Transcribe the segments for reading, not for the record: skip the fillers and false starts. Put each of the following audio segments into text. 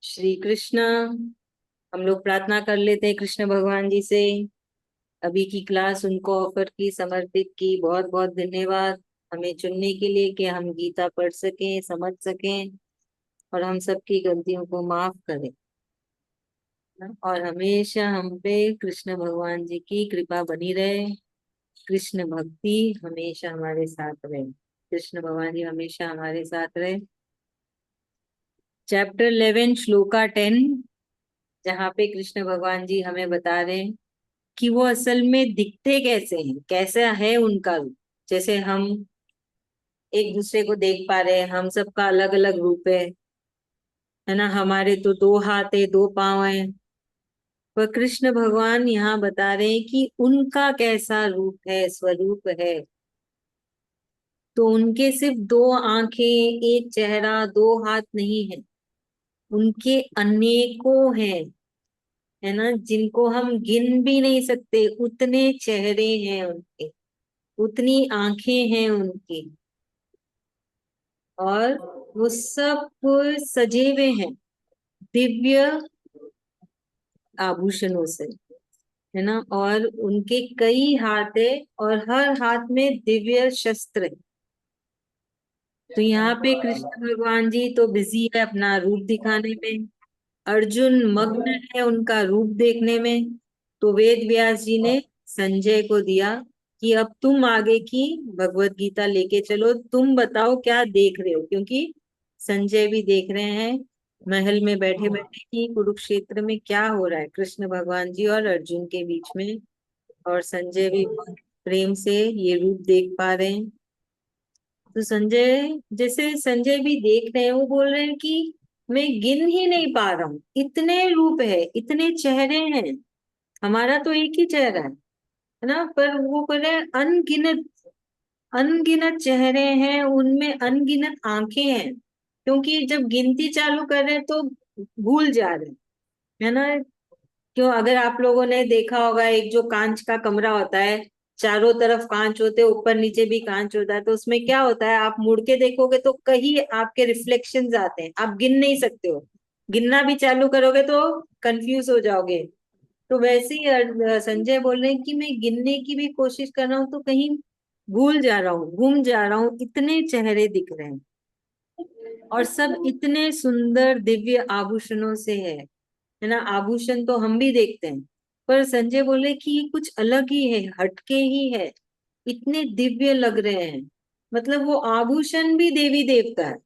श्री कृष्ण। हम लोग प्रार्थना कर लेते हैं कृष्ण भगवान जी से। अभी की क्लास उनको ऑफर की, समर्पित की। बहुत बहुत धन्यवाद हमें चुनने के लिए कि हम गीता पढ़ सकें, समझ सकें और हम सबकी गलतियों को माफ करें। और हमेशा हम पे कृष्ण भगवान जी की कृपा बनी रहे। कृष्ण भक्ति हमेशा हमारे साथ रहे। कृष्ण भगवान जी हमेशा हमारे साथ रहे। चैप्टर 11 श्लोका 10, जहाँ पे कृष्ण भगवान जी हमें बता रहे हैं कि वो असल में दिखते कैसे हैं, कैसा है उनका रूप। जैसे हम एक दूसरे को देख पा रहे हैं, हम सबका अलग अलग रूप है ना। हमारे तो 2 हाथ है, 2 पांव है, पर कृष्ण भगवान यहाँ बता रहे हैं कि उनका कैसा रूप है, स्वरूप है। तो उनके सिर्फ 2 आंखें, एक चेहरा, 2 हाथ नहीं है। उनके अनेकों हैं, है ना, जिनको हम गिन भी नहीं सकते। उतने चेहरे हैं उनके, उतनी आंखें हैं उनकी, और वो सब सजे हुए हैं दिव्य आभूषणों से, है ना। और उनके कई हाथ है और हर हाथ में दिव्य शस्त्र है। तो यहाँ पे कृष्ण भगवान जी तो बिजी है अपना रूप दिखाने में, अर्जुन मग्न है उनका रूप देखने में। तो वेद व्यास जी ने संजय को दिया कि अब तुम आगे की भगवत गीता लेके चलो, तुम बताओ क्या देख रहे हो। क्योंकि संजय भी देख रहे हैं महल में बैठे बैठे कि कुरुक्षेत्र में क्या हो रहा है कृष्ण भगवान जी और अर्जुन के बीच में। और संजय भी बहुत प्रेम से ये रूप देख पा रहे हैं। तो संजय, जैसे संजय भी देख रहे हैं, वो बोल रहे हैं कि मैं गिन ही नहीं पा रहा हूँ, इतने रूप है, इतने चेहरे हैं। हमारा तो एक ही चेहरा है ना, पर वो बोल रहे हैं अनगिनत, अनगिनत चेहरे हैं, उनमें अनगिनत आंखें हैं। क्योंकि जब गिनती चालू कर रहे हैं तो भूल जा रहे हैं, है ना। क्यों, अगर आप लोगों ने देखा होगा, एक जो कांच का कमरा होता है, चारों तरफ कांच होते हैं, ऊपर नीचे भी कांच होता है, तो उसमें क्या होता है, आप मुड़ के देखोगे तो कहीं आपके रिफ्लेक्शंस आते हैं, आप गिन नहीं सकते हो। गिनना भी चालू करोगे तो कंफ्यूज हो जाओगे। तो वैसे ही संजय बोल रहे हैं कि मैं गिनने की भी कोशिश कर रहा हूँ तो कहीं भूल जा रहा हूँ, गुम जा रहा हूँ, इतने चेहरे दिख रहे हैं और सब इतने सुंदर दिव्य आभूषणों से है ना। आभूषण तो हम भी देखते हैं, पर संजय बोले कि ये कुछ अलग ही है, हटके ही है, इतने दिव्य लग रहे हैं। मतलब वो आभूषण भी देवी देवता है।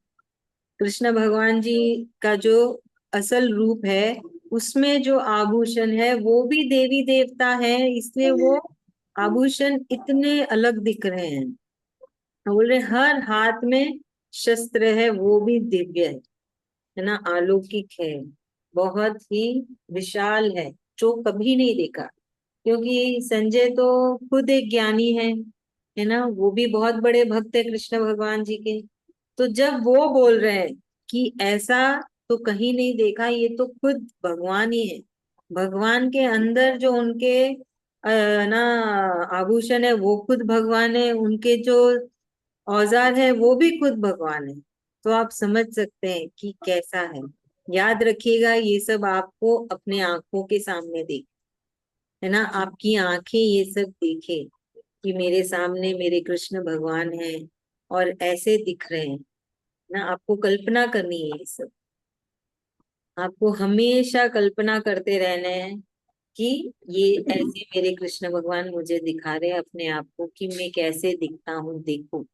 कृष्ण भगवान जी का जो असल रूप है, उसमें जो आभूषण है वो भी देवी देवता है, इसलिए वो आभूषण इतने अलग दिख रहे हैं। बोल रहे हर हाथ में शस्त्र है, वो भी दिव्य है ना, अलौकिक है, बहुत ही विशाल है, जो कभी नहीं देखा। क्योंकि संजय तो खुद एक ज्ञानी है ना, वो भी बहुत बड़े भक्त है कृष्ण भगवान जी के। तो जब वो बोल रहे हैं कि ऐसा तो कहीं नहीं देखा, ये तो खुद भगवान ही है। भगवान के अंदर जो उनके ना आभूषण है, वो खुद भगवान है, उनके जो औजार है वो भी खुद भगवान है। तो आप समझ सकते हैं कि कैसा है। याद रखिएगा, ये सब आपको अपने आंखों के सामने देख, है ना, आपकी आंखें ये सब देखे कि मेरे सामने मेरे कृष्ण भगवान हैं और ऐसे दिख रहे हैं ना। आपको कल्पना करनी है ये सब, आपको हमेशा कल्पना करते रहना है कि ये ऐसे मेरे कृष्ण भगवान मुझे दिखा रहे हैं अपने आप को, कि मैं कैसे दिखता हूँ, देखो।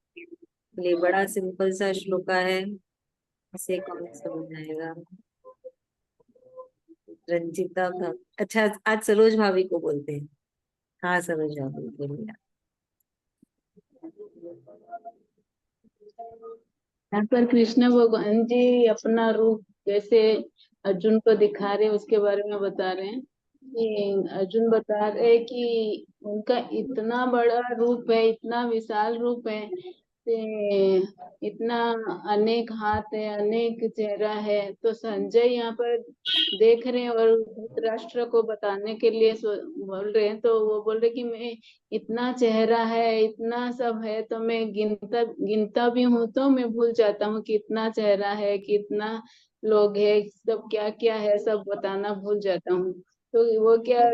ये बड़ा सिंपल सा श्लोका है, इसे कौन समझ आएगा। रंजिता का, अच्छा आज सरोज भाभी को बोलते हैं। हाँ सरोज भाभी बोलिए। यहाँ पर कृष्ण भगवान जी अपना रूप कैसे अर्जुन को दिखा रहे हैं उसके बारे में बता रहे हैं कि अर्जुन बता रहे हैं कि उनका इतना बड़ा रूप है, इतना विशाल रूप है इतना अनेक हाथ है, अनेक चेहरा है। तो संजय यहाँ पर देख रहे हैं और धृतराष्ट्र को बताने के लिए बोल रहे हैं। तो वो बोल रहे कि मैं, इतना चेहरा है, इतना सब है, तो मैं गिनता गिनता भी हूँ तो मैं भूल जाता हूँ कि इतना चेहरा है, कितना लोग है, सब क्या क्या है, सब बताना भूल जाता हूँ। तो वो क्या,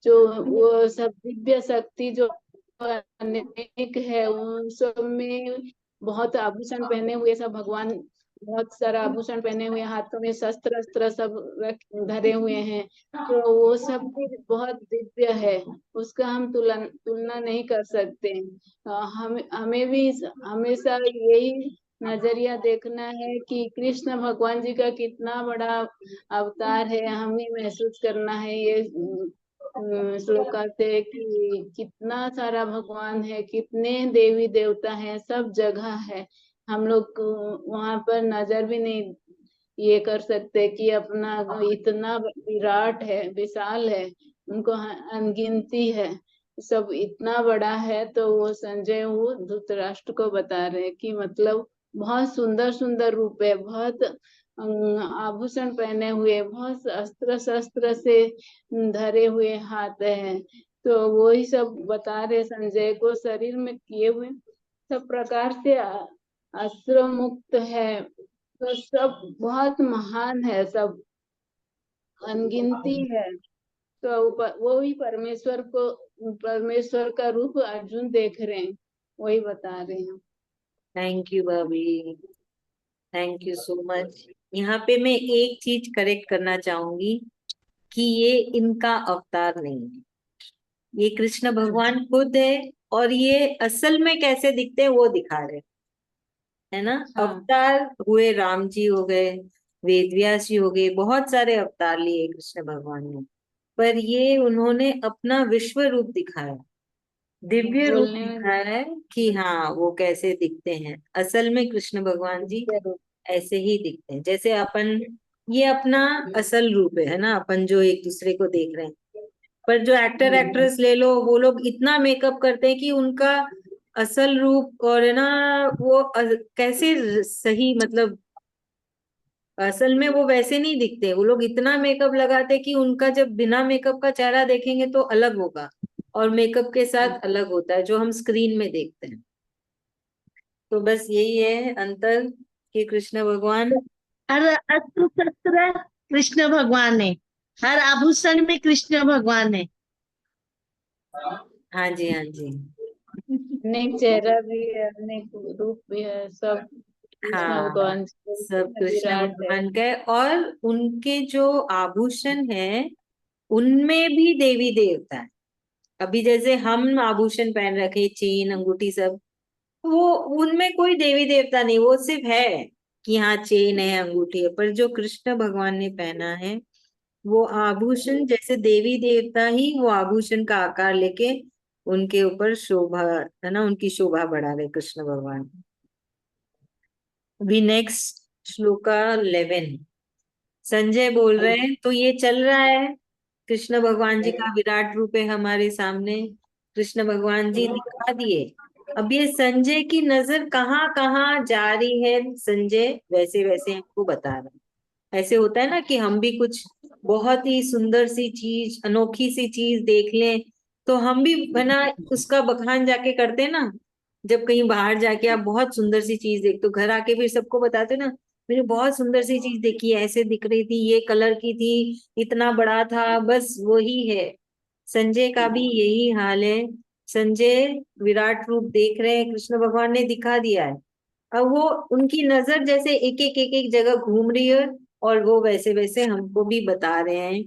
जो वो सब दिव्य शक्ति जो अनेक है, उन सब में बहुत आभूषण पहने हुए सब भगवान, बहुत सारा आभूषण पहने हुए, हाथों में शस्त्र अस्त्र सब धरे हुए हैं। तो वो सब भी बहुत दिव्य है, उसका हम तुलना नहीं कर सकते। हम हमें भी हमेशा यही नजरिया देखना है कि कृष्ण भगवान जी का कितना बड़ा अवतार है, हमें महसूस करना है ये श्लोका से कि कितना सारा भगवान है, कितने देवी देवता हैं, सब जगह है। हम लोग को वहां पर नजर भी नहीं ये कर सकते कि अपना इतना विराट है, विशाल है, उनको अनगिनती है, सब इतना बड़ा है। तो वो संजय वो धृतराष्ट्र को बता रहे हैं कि मतलब बहुत सुंदर सुंदर रूप है, बहुत आभूषण पहने हुए, बहुत अस्त्र शस्त्र से धरे हुए हाथ हैं। तो वो ही सब बता रहे संजय को, शरीर में किए हुए सब प्रकार से अस्त्र मुक्त है। तो सब बहुत महान है, सब अनगिनती है। तो वो ही परमेश्वर को, परमेश्वर का रूप अर्जुन देख रहे हैं, वही बता रहे हैं। थैंक यू भाभी, थैंक यू सो मच। यहाँ पे मैं एक चीज करेक्ट करना चाहूंगी कि ये इनका अवतार नहीं है, ये कृष्ण भगवान खुद है। और ये असल में कैसे दिखते हैं वो दिखा रहे हैं, है ना। हाँ अवतार हुए राम जी हो गए, वेदव्यास जी हो गए, बहुत सारे अवतार लिए कृष्ण भगवान ने, पर ये उन्होंने अपना विश्व रूप दिखाया, दिव्य रूप बोलने में दिखाया है कि हाँ वो कैसे दिखते हैं। असल में कृष्ण भगवान जी जरूर। ऐसे ही दिखते हैं जैसे अपन, ये अपना असल रूप है ना, अपन जो एक दूसरे को देख रहे हैं। पर जो एक्टर हम्म। एक्ट्रेस ले लो, वो लोग इतना मेकअप करते हैं कि उनका असल रूप और है ना, वो कैसे सही मतलब असल में वो वैसे नहीं दिखते। वो लोग इतना मेकअप लगाते कि उनका जब बिना मेकअप का चेहरा देखेंगे तो अलग होगा, और मेकअप के साथ अलग होता है जो हम स्क्रीन में देखते हैं। तो बस यही है अंतर कि कृष्ण भगवान। हर अस्त्र शस्त्र कृष्ण भगवान है, हर आभूषण में कृष्ण भगवान है। हाँ जी, हाँ जी। अनेक चेहरा भी है, अनेक रूप भी है, सब कृष्ण हाँ, भगवान सब कृष्ण विराट है। भगवान का है। और उनके जो आभूषण है उनमें भी देवी देवता है। अभी जैसे हम आभूषण पहन रखे, चेन अंगूठी सब, वो उनमें कोई देवी देवता नहीं, वो सिर्फ है कि हाँ चेन है अंगूठी है। पर जो कृष्ण भगवान ने पहना है वो आभूषण जैसे देवी देवता ही वो आभूषण का आकार लेके उनके ऊपर शोभा, है ना, उनकी शोभा बढ़ा रहे कृष्ण भगवान। अभी नेक्स्ट श्लोका 11, संजय बोल रहे हैं तो ये चल रहा है, कृष्ण भगवान जी का विराट रूप है हमारे सामने, कृष्ण भगवान जी दिखा दिए। अब ये संजय की नजर कहाँ कहाँ जा रही है, संजय वैसे वैसे हमको बता रहा है। ऐसे होता है ना कि हम भी कुछ बहुत ही सुंदर सी चीज, अनोखी सी चीज देख लें तो हम भी बना उसका बखान जाके करते हैं ना। जब कहीं बाहर जाके आप बहुत सुंदर सी चीज देखते हो, घर आके फिर सबको बताते हो ना, मैंने बहुत सुंदर सी चीज देखी है, ऐसे दिख रही थी, ये कलर की थी, इतना बड़ा था, बस वही है। संजय का भी यही हाल है। संजय विराट रूप देख रहे हैं, कृष्ण भगवान ने दिखा दिया है। अब वो उनकी नजर जैसे एक एक जगह घूम रही है, और वो वैसे वैसे हमको भी बता रहे हैं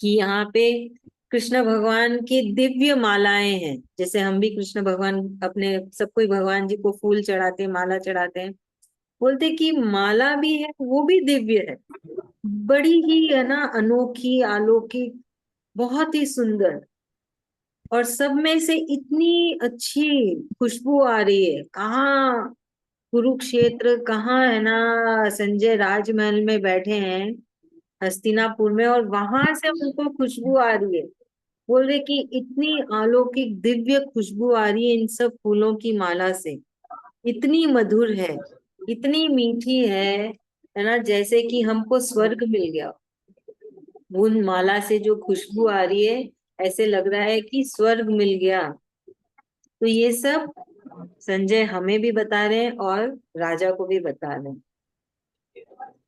कि यहाँ पे कृष्ण भगवान की दिव्य मालाएं हैं। जैसे हम भी कृष्ण भगवान अपने सब कोई भगवान जी को फूल चढ़ाते हैं, माला चढ़ाते हैं, बोलते कि माला भी है, वो भी दिव्य है, बड़ी ही है ना अनोखी अलौकिक, बहुत ही सुंदर। और सब में से इतनी अच्छी खुशबू आ रही है। कहाँ कुरुक्षेत्र, कहाँ है ना संजय राजमहल में बैठे हैं हस्तिनापुर में, और वहां से उनको खुशबू आ रही है। बोल रहे कि इतनी अलौकिक दिव्य खुशबू आ रही है इन सब फूलों की माला से। इतनी मधुर है, इतनी मीठी है ना, जैसे कि हमको स्वर्ग मिल गया। उन माला से जो खुशबू आ रही है, ऐसे लग रहा है कि स्वर्ग मिल गया। तो ये सब संजय हमें भी बता रहे हैं और राजा को भी बता रहे हैं।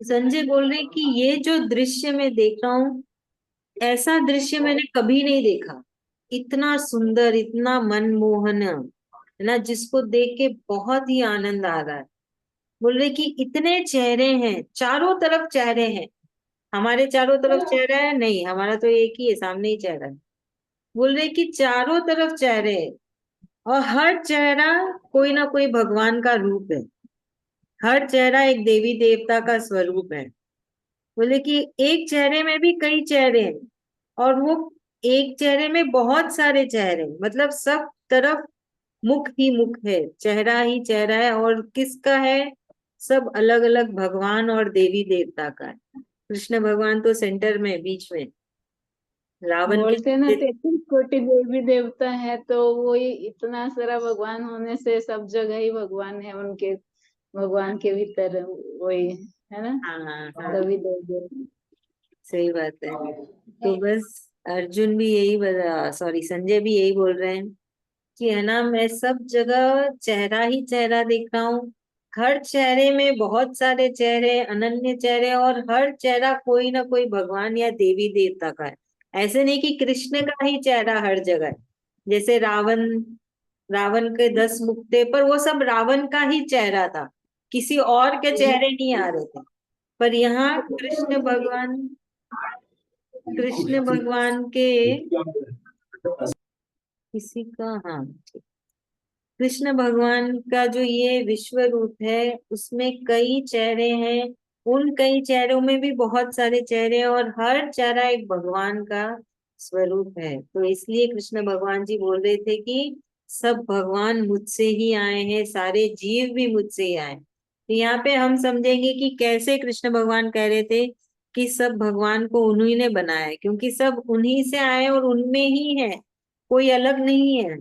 संजय बोल रहे हैं कि ये जो दृश्य मैं देख रहा हूँ, ऐसा दृश्य मैंने कभी नहीं देखा। इतना सुंदर, इतना मनमोहन है ना, जिसको देख के बहुत ही आनंद आ रहा है। बोल रहे कि इतने चेहरे हैं, चारों तरफ चेहरे हैं। हमारे चारों तरफ चेहरा है नहीं, हमारा तो एक ही है, सामने ही चेहरा है। बोल रहे कि चारों तरफ चेहरे हैं, और हर चेहरा कोई ना कोई भगवान का रूप है। हर चेहरा एक देवी देवता का स्वरूप है। बोले कि एक चेहरे में भी कई चेहरे हैं, और वो एक चेहरे में बहुत सारे चेहरे हैं। मतलब सब तरफ मुख ही मुख है, चेहरा ही चेहरा है। और किसका है? सब अलग अलग भगवान और देवी देवता का है। कृष्ण भगवान तो सेंटर में, बीच में। रावण के बोलते हैं ना सामने 33 कोटि देवी देवता है, तो वही इतना सारा भगवान होने से सब जगह ही भगवान है उनके, भगवान के भीतर वही है ना, हाँ हाँ, सभी देव। सही बात है। तो बस अर्जुन भी यही बता, सॉरी संजय भी यही बोल रहे हैं कि है ना, मैं सब जगह चेहरा ही चेहरा देख रहा हूँ। हर चेहरे में बहुत सारे चेहरे, अनन्य चेहरे, और हर चेहरा कोई ना कोई भगवान या देवी देवता का है। ऐसे नहीं कि कृष्ण का ही चेहरा हर जगह है। जैसे रावण, रावण के 10 मुख थे, पर वो सब रावण का ही चेहरा था, किसी और के चेहरे नहीं आ रहे थे। पर यहाँ कृष्ण भगवान के किसी का, हाँ, कृष्ण भगवान का जो ये विश्व रूप है, उसमें कई चेहरे हैं। उन कई चेहरों में भी बहुत सारे चेहरे हैं, और हर चेहरा एक भगवान का स्वरूप है। तो इसलिए कृष्ण भगवान जी बोल रहे थे कि सब भगवान मुझसे ही आए हैं, सारे जीव भी मुझसे ही आए। तो यहाँ पे हम समझेंगे कि कैसे कृष्ण भगवान कह रहे थे कि सब भगवान को उन्हीं ने बनाया है, क्योंकि सब उन्हीं से आए और उनमें ही है, कोई अलग नहीं है।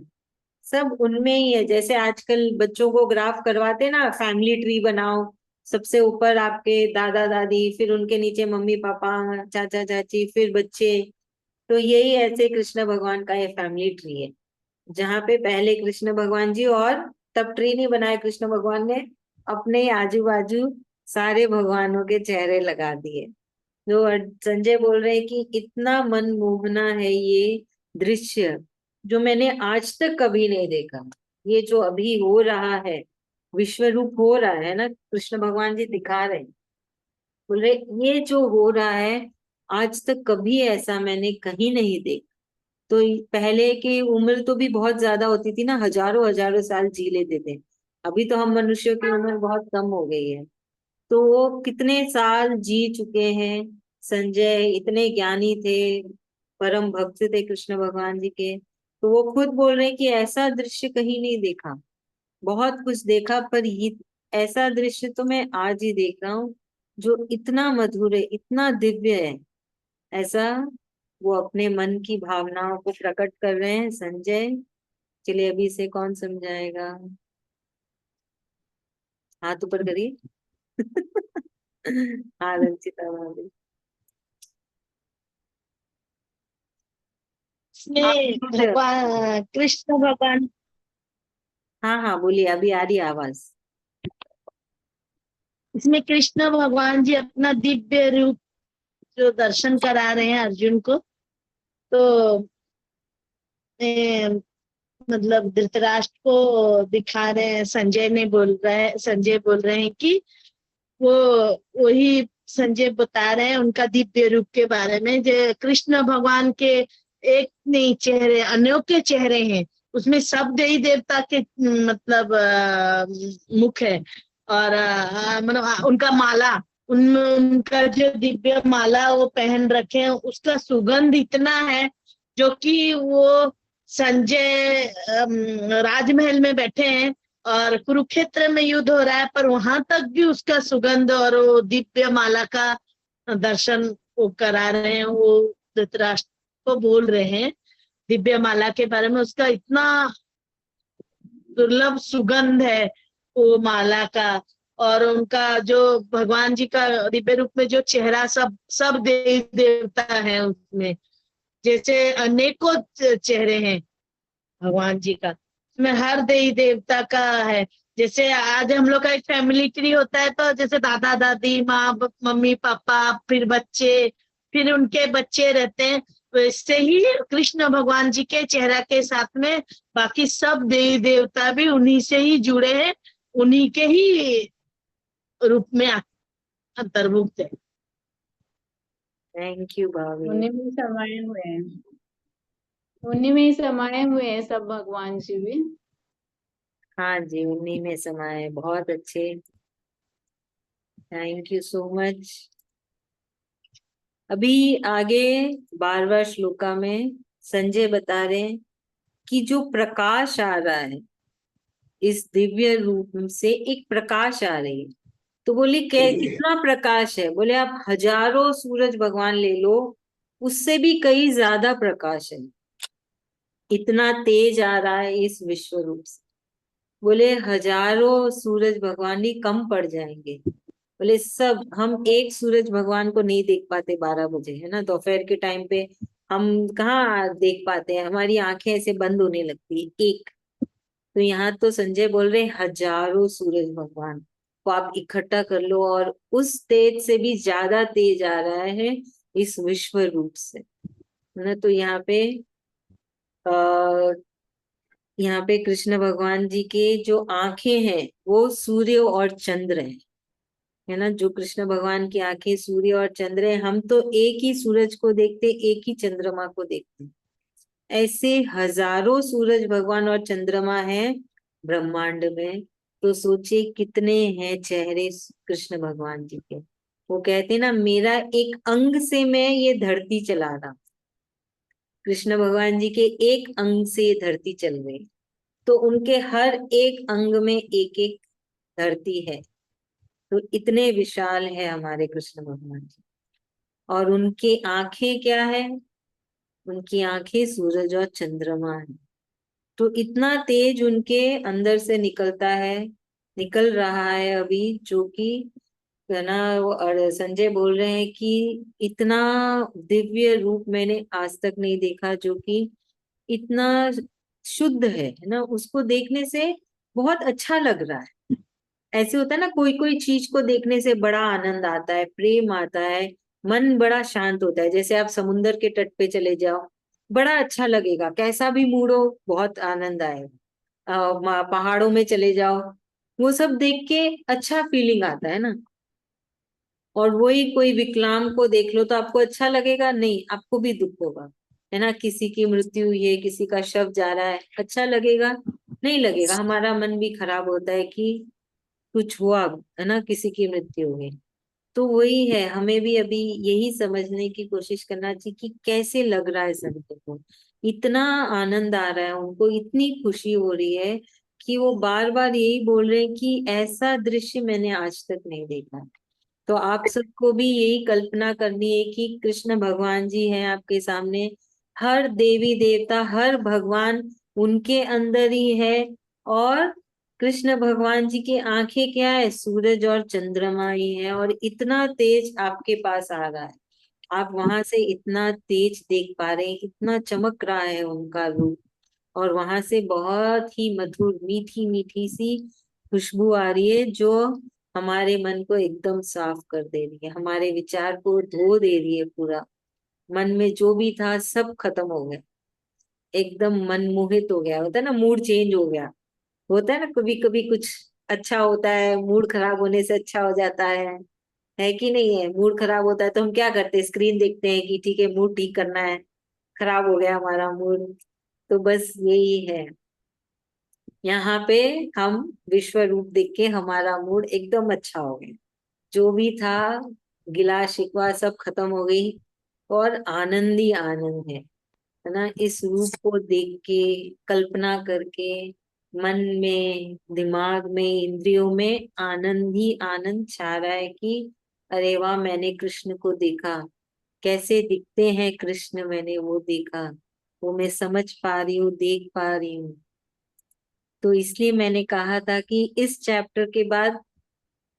सब उनमें ही है। जैसे आजकल बच्चों को ग्राफ करवाते ना, फैमिली ट्री बनाओ, सबसे ऊपर आपके दादा दादी, फिर उनके नीचे मम्मी पापा, चाचा चाची, फिर बच्चे। तो यही ऐसे कृष्ण भगवान का ये फैमिली ट्री है, जहाँ पे पहले कृष्ण भगवान जी, और तब ट्री नहीं बनाया कृष्ण भगवान ने, अपने आजू बाजू सारे भगवानों के चेहरे लगा दिए। जो संजय बोल रहे हैं कि इतना मनमोहना है ये दृश्य, जो मैंने आज तक कभी नहीं देखा। ये जो अभी हो रहा है, विश्व रूप हो रहा है ना, कृष्ण भगवान जी दिखा रहे हैं। बोल रहे ये जो हो रहा है, आज तक कभी ऐसा मैंने कहीं नहीं देखा। तो पहले की उम्र तो भी बहुत ज्यादा होती थी ना, हजारों हजारों साल जी लेते थे। अभी तो हम मनुष्यों की उम्र बहुत कम हो गई है। तो वो कितने साल जी चुके हैं। संजय इतने ज्ञानी थे, परम भक्त थे कृष्ण भगवान जी के। तो वो खुद बोल रहे हैं कि ऐसा दृश्य कहीं नहीं देखा। बहुत कुछ देखा, पर ये ऐसा दृश्य तो मैं आज ही देख रहा हूँ, जो इतना मधुर है, इतना दिव्य है। ऐसा वो अपने मन की भावनाओं को प्रकट कर रहे हैं संजय। चलिए अभी से कौन समझाएगा? हाथ ऊपर करिए। हाँ रंचिता वाली। इसमें भगवान कृष्ण भगवान, हाँ हाँ बोलिए, अभी आ रही है आवाज। इसमें कृष्ण भगवान जी अपना दिव्य रूप जो दर्शन करा रहे हैं अर्जुन को। तो मतलब धृतराष्ट्र को दिखा रहे हैं। संजय बोल रहे हैं कि वो वही संजय बता रहे हैं उनका दिव्य रूप के बारे में। जो कृष्ण भगवान के एक नहीं चेहरे, अनोखे चेहरे हैं, उसमें सब देवी देवता के मतलब मुख है। और मतलब उनका माला, उनमें उनका जो दिव्य माला वो पहन रखे हैं, उसका सुगंध इतना है जो कि वो संजय राजमहल में बैठे हैं और कुरुक्षेत्र में युद्ध हो रहा है, पर वहां तक भी उसका सुगंध और वो दिव्य माला का दर्शन वो करा रहे हैं। वो धृतराष्ट्र को बोल रहे हैं दिव्य माला के बारे में, उसका इतना दुर्लभ सुगंध है वो माला का, और उनका जो भगवान जी का दिव्य रूप में जो चेहरा, सब सब देवी देवता है उसमें, जैसे अनेकों चेहरे हैं भगवान जी का, उसमें हर देवी देवता का है। जैसे आज हम लोग का एक फैमिली ट्री होता है, तो जैसे दादा दादी, माँ मम्मी पापा, फिर बच्चे, फिर उनके बच्चे रहते हैं, वैसे ही कृष्ण भगवान जी के चेहरा के साथ में बाकी सब देवी देवता भी उन्हीं से ही जुड़े हैं, उन्हीं के ही रूप में अंतर्भुक्त है। थैंक यू भाभी। उन्हीं में समाये हुए हैं, उन्हीं में ही समाये हुए हैं सब भगवान जी भी। हाँ जी, उन्हीं में समाये, बहुत अच्छे, थैंक यू सो मच। अभी आगे 12वां श्लोका में संजय बता रहे हैं कि जो प्रकाश आ रहा है, इस दिव्य रूप से एक प्रकाश आ रही है। तो बोली कितना प्रकाश है? बोले आप हजारों सूरज भगवान ले लो, उससे भी कई ज्यादा प्रकाश है, इतना तेज आ रहा है इस विश्व रूप से। बोले हजारों सूरज भगवान ही कम पड़ जाएंगे। बोले सब, हम एक सूरज भगवान को नहीं देख पाते 12 बजे, है ना, दोपहर के टाइम पे हम कहाँ देख पाते हैं, हमारी आंखें ऐसे बंद होने लगती है एक। तो यहाँ तो संजय बोल रहे हजारों सूरज भगवान को आप इकट्ठा कर लो, और उस तेज से भी ज्यादा तेज आ रहा है इस विश्व रूप से, है ना। तो आ, यहाँ पे कृष्ण भगवान जी के जो आंखें हैं वो सूर्य और चंद्र है ना। जो कृष्ण भगवान की आंखें सूर्य और चंद्र है, हम तो एक ही सूरज को देखते, एक ही चंद्रमा को देखते, ऐसे हजारों सूरज भगवान और चंद्रमा हैं ब्रह्मांड में। तो सोचिए कितने हैं चेहरे कृष्ण भगवान जी के। वो कहते ना, मेरा एक अंग से मैं ये धरती चला रहा, कृष्ण भगवान जी के एक अंग से ये धरती चल रही, तो उनके हर एक अंग में एक एक धरती है। तो इतने विशाल है हमारे कृष्ण भगवान जी। और उनकी आंखें क्या है? उनकी आंखें सूरज और चंद्रमा है। तो इतना तेज उनके अंदर से निकलता है, निकल रहा है अभी, जो कि, है ना, और संजय बोल रहे हैं कि इतना दिव्य रूप मैंने आज तक नहीं देखा, जो कि इतना शुद्ध है ना। उसको देखने से बहुत अच्छा लग रहा है। ऐसे होता है ना, कोई कोई चीज को देखने से बड़ा आनंद आता है, प्रेम आता है, मन बड़ा शांत होता है। जैसे आप समुन्दर के तट पे चले जाओ, बड़ा अच्छा लगेगा, कैसा भी मूड हो, बहुत आनंद आएगा। पहाड़ों में चले जाओ, वो सब देख के अच्छा फीलिंग आता है ना। और वही कोई विकलांग को देख लो तो आपको अच्छा लगेगा? नहीं, आपको भी दुख होगा, है ना। किसी की मृत्यु हुई है, किसी का शव जा रहा है, अच्छा लगेगा? नहीं लगेगा, हमारा मन भी खराब होता है कि कुछ हुआ, है ना, किसी की मृत्यु हो गई। तो वही है, हमें भी अभी यही समझने की कोशिश करना चाहिए कि कैसे लग रहा है संत को, इतना आनंद आ रहा है उनको, इतनी खुशी हो रही है कि वो बार बार यही बोल रहे हैं कि ऐसा दृश्य मैंने आज तक नहीं देखा। तो आप सबको भी यही कल्पना करनी है कि कृष्ण भगवान जी हैं आपके सामने, हर देवी देवता, हर भगवान उनके अंदर ही है। और कृष्ण भगवान जी की आंखें क्या है? सूरज और चंद्रमा ही है, और इतना तेज आपके पास आ रहा है, आप वहां से इतना तेज देख पा रहे हैं, इतना चमक रहा है उनका रूप। और वहां से बहुत ही मधुर, मीठी मीठी सी खुशबू आ रही है, जो हमारे मन को एकदम साफ कर दे रही है, हमारे विचार को धो दे रही है पूरा। मन में जो भी था सब खत्म हो गया, एकदम मन मोहित हो गया, होता है ना, मूड चेंज हो गया। होता है ना, कभी कभी कुछ अच्छा होता है, मूड खराब होने से अच्छा हो जाता है कि नहीं है? मूड खराब होता है तो हम क्या करते हैं? स्क्रीन देखते हैं कि ठीक है, मूड ठीक करना है, खराब हो गया हमारा मूड। तो बस यही है, यहाँ पे हम विश्व रूप देख के हमारा मूड एकदम अच्छा हो गया, जो भी था गिला शिकवा सब खत्म हो गई, और आनंद ही आनंद है ना। इस रूप को देख के, कल्पना करके, मन में, दिमाग में, इंद्रियों में आनंद ही आनंद छा रहा है कि अरे वाह, मैंने कृष्ण को देखा, कैसे दिखते हैं कृष्ण, मैंने वो देखा, वो मैं समझ पा रही हूँ, देख पा रही हूँ। तो इसलिए मैंने कहा था कि इस चैप्टर के बाद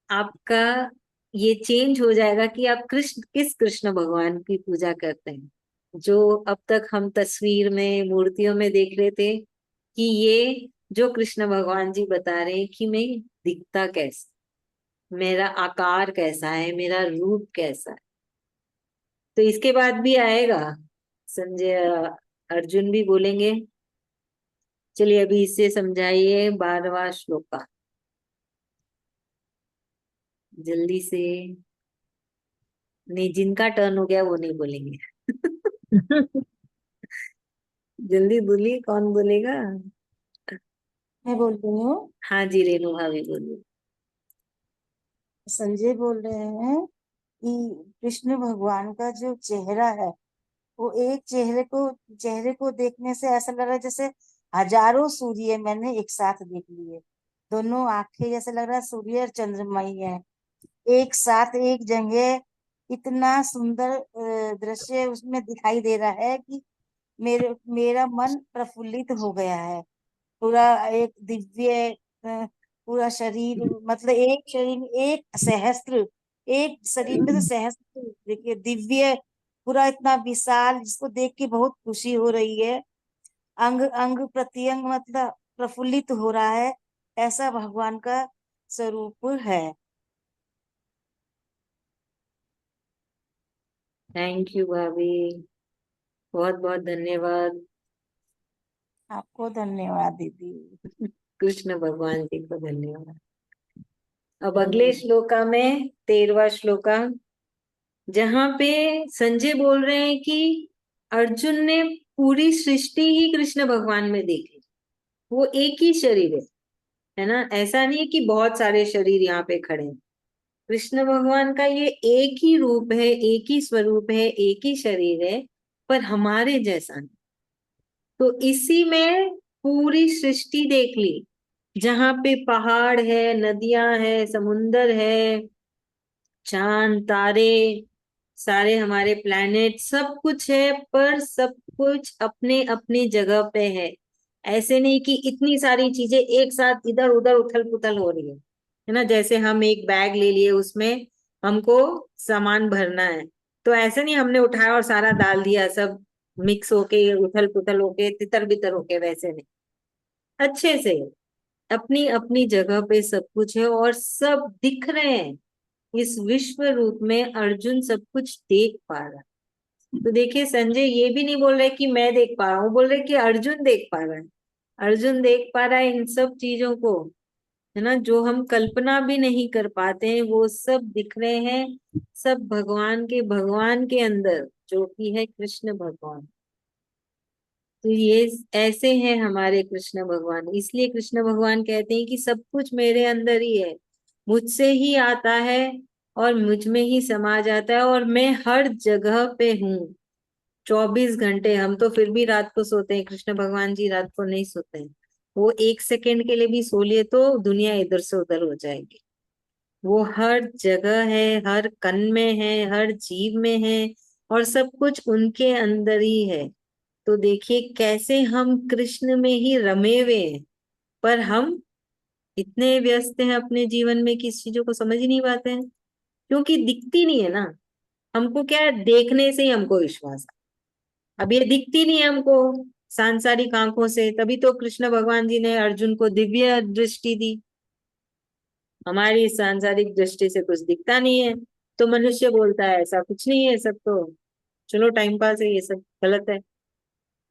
आपका ये चेंज हो जाएगा कि आप किस कृष्ण भगवान की पूजा करते हैं। जो अब तक हम तस्वीर में मूर्तियों में देख रहे थे कि ये जो कृष्ण भगवान जी बता रहे हैं कि मैं दिखता कैसा, मेरा आकार कैसा है, मेरा रूप कैसा है। तो इसके बाद भी आएगा संजय, अर्जुन भी बोलेंगे। चलिए अभी इसे समझाइए 12वां श्लोका जल्दी से। नहीं, जिनका टर्न हो गया वो नहीं बोलेंगे। जल्दी बोलिए, कौन बोलेगा? मैं बोल रही हूँ। हाँ जी, रेणु भाभी बोलिए। संजय बोल रहे हैं कि कृष्ण भगवान का जो चेहरा है वो एक चेहरे को देखने से ऐसा लग रहा है जैसे हजारों सूर्य मैंने एक साथ देख लिए। दोनों आंखें जैसे लग रहा है सूर्य और चंद्रमा ही है एक साथ एक जगह। इतना सुंदर दृश्य उसमें दिखाई दे रहा है कि मेरा मन प्रफुल्लित हो गया है। पूरा एक दिव्य पूरा शरीर, मतलब एक शरीर में एक सहस्त्र, एक शरीर में तो सहस्त्र, देखिए दिव्य पूरा इतना विशाल, जिसको देख के बहुत खुशी हो रही है। अंग अंग प्रत्यंग मतलब प्रफुल्लित हो रहा है। ऐसा भगवान का स्वरूप है। थैंक यू भाभी, बहुत बहुत धन्यवाद। आपको धन्यवाद दीदी। कृष्ण भगवान जी को धन्यवाद। अब अगले श्लोका में 13वां श्लोका, जहां पे संजय बोल रहे हैं कि अर्जुन ने पूरी सृष्टि ही कृष्ण भगवान में देखी। वो एक ही शरीर है ना, ऐसा नहीं है कि बहुत सारे शरीर यहाँ पे खड़े हैं। कृष्ण भगवान का ये एक ही रूप है, एक ही स्वरूप है, एक ही शरीर है, पर हमारे जैसा नहीं। तो इसी में पूरी सृष्टि देख ली, जहां पे पहाड़ है, नदियां है, समुंदर है, चांद तारे, सारे हमारे प्लैनेट, सब कुछ है, पर सब कुछ अपने अपनी जगह पे है। ऐसे नहीं कि इतनी सारी चीजें एक साथ इधर उधर उथल पुथल हो रही है ना। जैसे हम एक बैग ले लिए, उसमें हमको सामान भरना है, तो ऐसे नहीं हमने उठाया और सारा डाल दिया, सब मिक्स होके उथल पुथल होके तितर बितर होके, वैसे नहीं। अच्छे से अपनी अपनी जगह पे सब कुछ है और सब दिख रहे हैं। इस विश्व रूप में अर्जुन सब कुछ देख पा रहा है। तो देखिए संजय ये भी नहीं बोल रहे कि मैं देख पा रहा हूँ, बोल रहे कि अर्जुन देख पा रहा है। अर्जुन देख पा रहा है इन सब चीजों को, है ना, जो हम कल्पना भी नहीं कर पाते हैं, वो सब दिख रहे हैं। सब भगवान के अंदर जो कि है कृष्ण भगवान। तो ये ऐसे हैं हमारे कृष्ण भगवान। इसलिए कृष्ण भगवान कहते हैं कि सब कुछ मेरे अंदर ही है, मुझसे ही आता है और मुझ में ही समा जाता है, और मैं हर जगह पे हूँ 24 घंटे। हम तो फिर भी रात को सोते हैं, कृष्ण भगवान जी रात को नहीं सोते हैं। वो एक सेकंड के लिए भी सो लिए तो दुनिया इधर से उधर हो जाएगी। वो हर जगह है, हर कण में है, हर जीव में है, और सब कुछ उनके अंदर ही है। तो देखिए कैसे हम कृष्ण में ही रमे हुए हैं, पर हम इतने व्यस्त हैं अपने जीवन में कि इस चीजों को समझ ही नहीं पाते हैं, क्योंकि दिखती नहीं है ना। हमको क्या है, देखने से ही हमको विश्वास है। अब ये दिखती नहीं है हमको सांसारिक आंखों से, तभी तो कृष्ण भगवान जी ने अर्जुन को दिव्य दृष्टि दी। हमारी सांसारिक दृष्टि से कुछ दिखता नहीं है, तो मनुष्य बोलता है ऐसा कुछ नहीं है, सब तो चलो टाइम पास है, ये सब गलत है।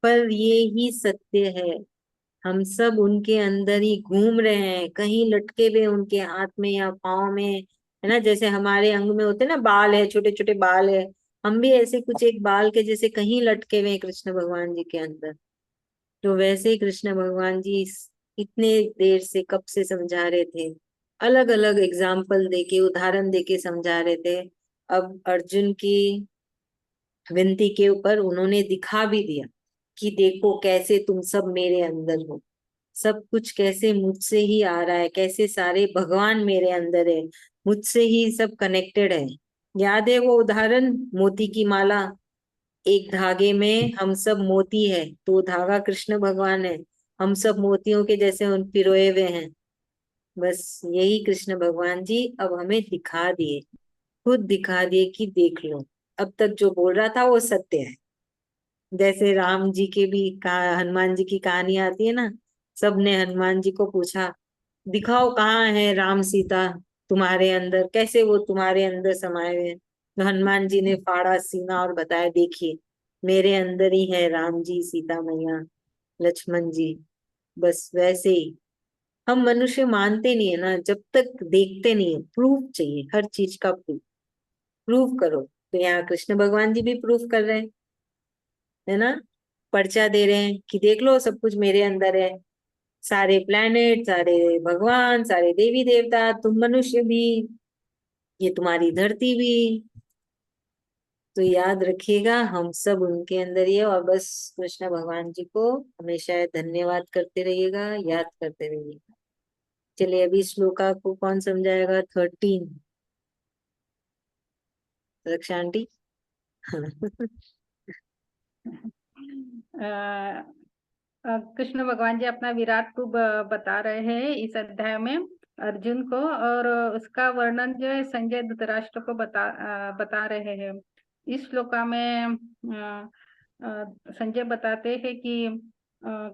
पर ये ही सत्य है। हम सब उनके अंदर ही घूम रहे हैं, कहीं लटके हुए उनके हाथ में या पाँव में, है ना। जैसे हमारे अंग में होते हैं ना बाल है, छोटे छोटे बाल है, हम भी ऐसे कुछ एक बाल के जैसे कहीं लटके हुए हैं कृष्ण भगवान जी के अंदर। तो वैसे ही कृष्ण भगवान जी इतने देर से कब से समझा रहे थे, अलग अलग एग्जाम्पल देके, उदाहरण देके समझा रहे थे। अब अर्जुन की विनती के ऊपर उन्होंने दिखा भी दिया कि देखो कैसे तुम सब मेरे अंदर हो, सब कुछ कैसे मुझसे ही आ रहा है, कैसे सारे भगवान मेरे अंदर है, मुझसे ही सब कनेक्टेड है। याद है वो उदाहरण, मोती की माला, एक धागे में हम सब मोती है, तो धागा कृष्ण भगवान है, हम सब मोतियों के जैसे उन पिरोए हुए हैं। बस यही कृष्ण भगवान जी अब हमें दिखा दिए, खुद दिखा दिए कि देख लो, अब तक जो बोल रहा था वो सत्य है। जैसे राम जी के भी कहा, हनुमान जी की कहानी आती है ना, सबने हनुमान जी को पूछा दिखाओ कहाँ है राम सीता, तुम्हारे अंदर कैसे वो तुम्हारे अंदर समाये हुए हैं। तो हनुमान जी ने फाड़ा सीना और बताया देखिए मेरे अंदर ही है राम जी, सीता मैया, लक्ष्मण जी। बस वैसे ही हम मनुष्य मानते नहीं है ना, जब तक देखते नहीं है, प्रूफ चाहिए हर चीज का, प्रूफ, प्रूफ करो। तो यहाँ कृष्ण भगवान जी भी प्रूफ कर रहे हैं, है ना, पर्चा दे रहे हैं कि देख लो सब कुछ मेरे अंदर है, सारे प्लैनेट, सारे भगवान, सारे देवी देवता, तुम मनुष्य भी, ये तुम्हारी धरती भी। तो याद रखिएगा हम सब उनके अंदर ही है, और बस कृष्ण भगवान जी को हमेशा धन्यवाद करते रहिएगा, याद करते रहिएगा। चलिए अभी श्लोका को कौन समझाएगा? 13 रक्षा आंटी। कृष्ण भगवान जी अपना विराट रूप बता रहे हैं इस अध्याय में अर्जुन को, और उसका वर्णन जो है संजय धृतराष्ट्र को बता रहे हैं। इस श्लोका में संजय बताते हैं कि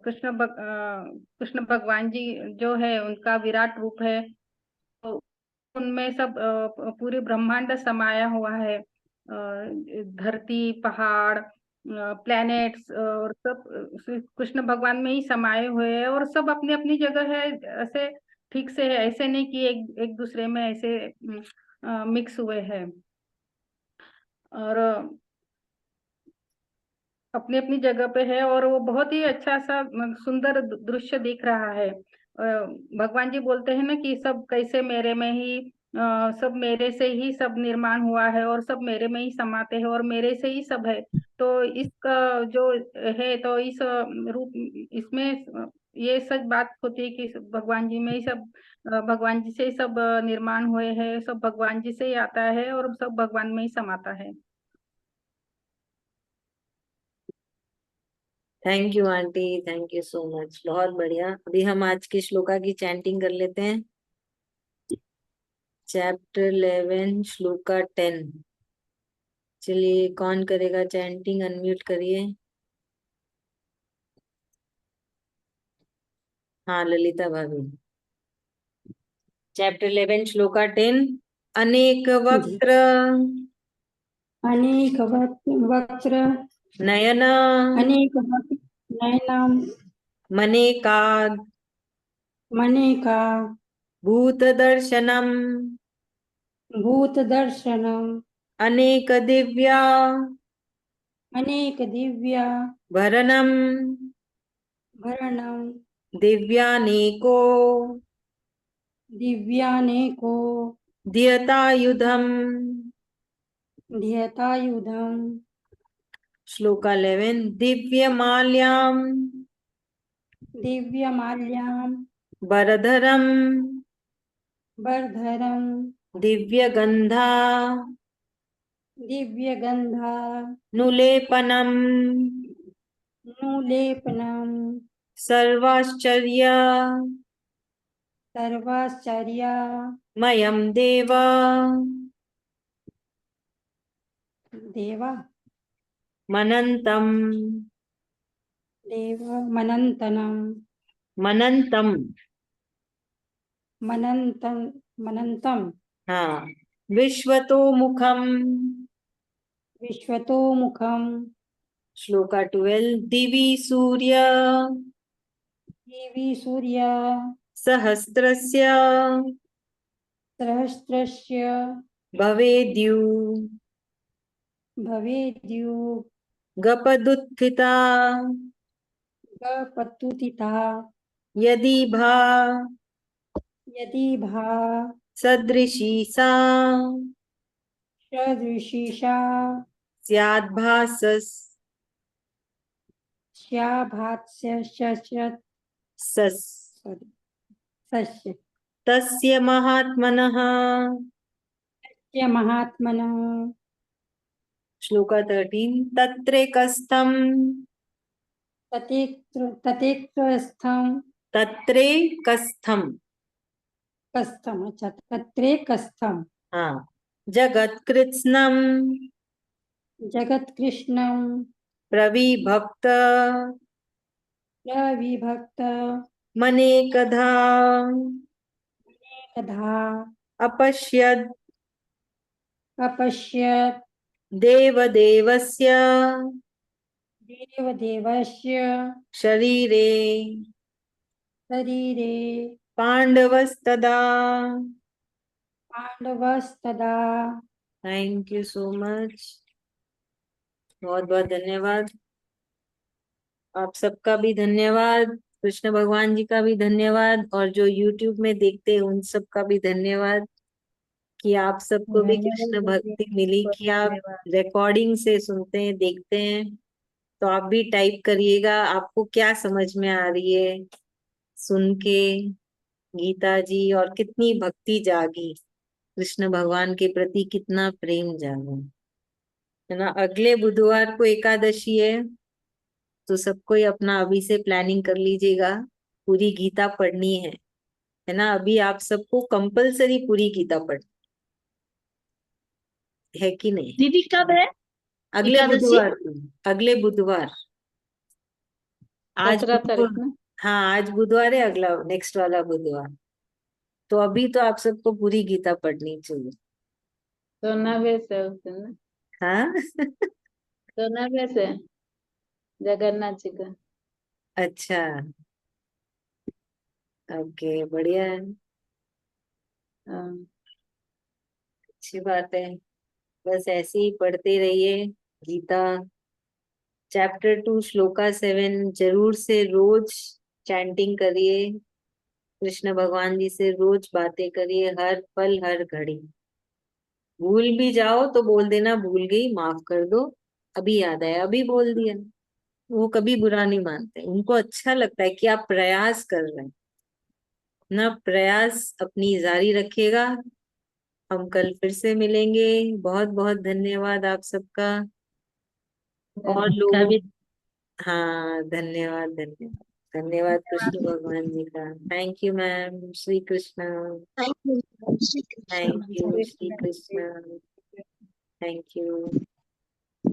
कृष्ण भगवान जी जो है उनका विराट रूप है, तो उनमें सब पूरी ब्रह्मांड समाया हुआ है, धरती, पहाड़, प्लैनेट्स और सब कृष्ण भगवान में ही समाये हुए हैं, और सब अपनी अपनी जगह है, ऐसे ठीक से है, ऐसे नहीं कि एक दूसरे में ऐसे मिक्स हुए हैं, और अपनी अपनी जगह पे है, और वो बहुत ही अच्छा सा सुंदर दृश्य दिख रहा है। भगवान जी बोलते हैं ना कि सब कैसे मेरे में ही सब मेरे से ही सब निर्माण हुआ है, और सब मेरे में ही समाते हैं, और मेरे से ही सब है। तो इसका जो है, तो इस रूप इसमें ये सच बात होती है कि भगवान जी में ही सब, भगवान जी से ही सब निर्माण हुए हैं, सब भगवान जी से ही आता है, और सब भगवान में ही समाता है। Thank you aunty, thank you so much, बहुत बढ़िया। अभी हम आज की श्लोका की चैंटिंग कर लेते हैं। चैप्टर 11 श्लोका 10। चलिए कौन करेगा चैंटिंग? अनम्यूट करिए। हाँ ललिता भाभी। चैप्टर 11 श्लोका 10। अनेक वक्त्र अनेक वक्त्र नयन अनेक नयनम मनेकाद मनेका भूत दर्शनम भूत दर्शनम अनेक दिव्या अनेक दिव्या भरणम भरणम दिव्यानेको दिव्यानेको धियतायुधम। ध्येतायुधम। श्लोका 11 दिव्यमाल्याम दिव्यमाल्याम वरधरम बर्धरम दिव्यगंधा दिव्यगंधा नुलेपनम नुलेपनम सर्वाश्चर्य सर्वाश्चर्या मयम देव देवा मनंतम देव मनंतनम मनंतम। मनंतम मनंतम हाँ विश्वतो मुखम। विश्वतो मुखम श्लोका 12 दिवि सूर्य देवी सूर्य सहस्रस्य सहस्रस्य भवेद्यु भवेद्यु गपदुत्थिता गपतुतिता यदि भा यदि भा सदृशी सा सदृशीषा स्याद्भासस स्याभास्य सस सस्य तस्य महात्मनः। श्लोका 13 तत्रैकस्थम् ततेकस्थम तत्रे कस्थम। कस्थम, अच्छा, तत्रे कस्थम हाँ, जगत्कृत्स्नम जगत कृष्णम प्रविभक्त प्रविभक्त मनेकधा कधा अपश्यद् अपश्यत् देवदेवस्य देवदेवस्य शरीरे शरीरे पांडवस्तदा। पांडवस्तदा। थैंक यू सो मच, बहुत बहुत धन्यवाद। आप सबका भी धन्यवाद, कृष्ण भगवान जी का भी धन्यवाद, और जो YouTube में देखते हैं उन सबका भी धन्यवाद कि आप सबको भी कृष्ण भक्ति मिली, कि आप रिकॉर्डिंग से सुनते हैं, देखते हैं। तो आप भी टाइप करिएगा आपको क्या समझ में आ रही है सुन के गीता जी, और कितनी भक्ति जागी, कृष्ण भगवान के प्रति कितना प्रेम जागा, है ना। अगले बुधवार को एकादशी है, तो सबको ही अपना अभी से प्लानिंग कर लीजिएगा, पूरी गीता पढ़नी है ना। अभी आप सबको कंपलसरी पूरी गीता पढ़ है कि नहीं। दीदी कब है अगले एकादशी? बुधवार को, अगले बुधवार। आज 17 तारीख बुधवार, ना। हाँ आज बुधवार है, अगला नेक्स्ट वाला बुधवार। तो अभी तो आप सबको पूरी गीता पढ़नी चाहिए। तो 9 से उस दिन ना, हाँ तो 9 से जगन्नाथ जी का। अच्छा, ओके, बढ़िया है, हाँ। अच्छी बात है। बस ऐसे ही पढ़ते रहिए गीता। चैप्टर 2 श्लोका 7 जरूर से रोज चैंटिंग करिए, कृष्ण भगवान जी से रोज बातें करिए, हर पल हर घड़ी। भूल भी जाओ तो बोल देना भूल गई, माफ कर दो, अभी याद आया अभी बोल दिया। वो कभी बुरा नहीं मानते, उनको अच्छा लगता है कि आप प्रयास कर रहे हैं ना। प्रयास अपनी जारी रखिएगा। हम कल फिर से मिलेंगे। बहुत बहुत धन्यवाद आप सबका, और का लोगों। भी हाँ धन्यवाद धन्यवाद धन्यवाद कृष्ण भगवान जी का। Thank you ma'am, Shri Krishna. Thank you Shri thank Krishna. You Shri Krishna. Thank you.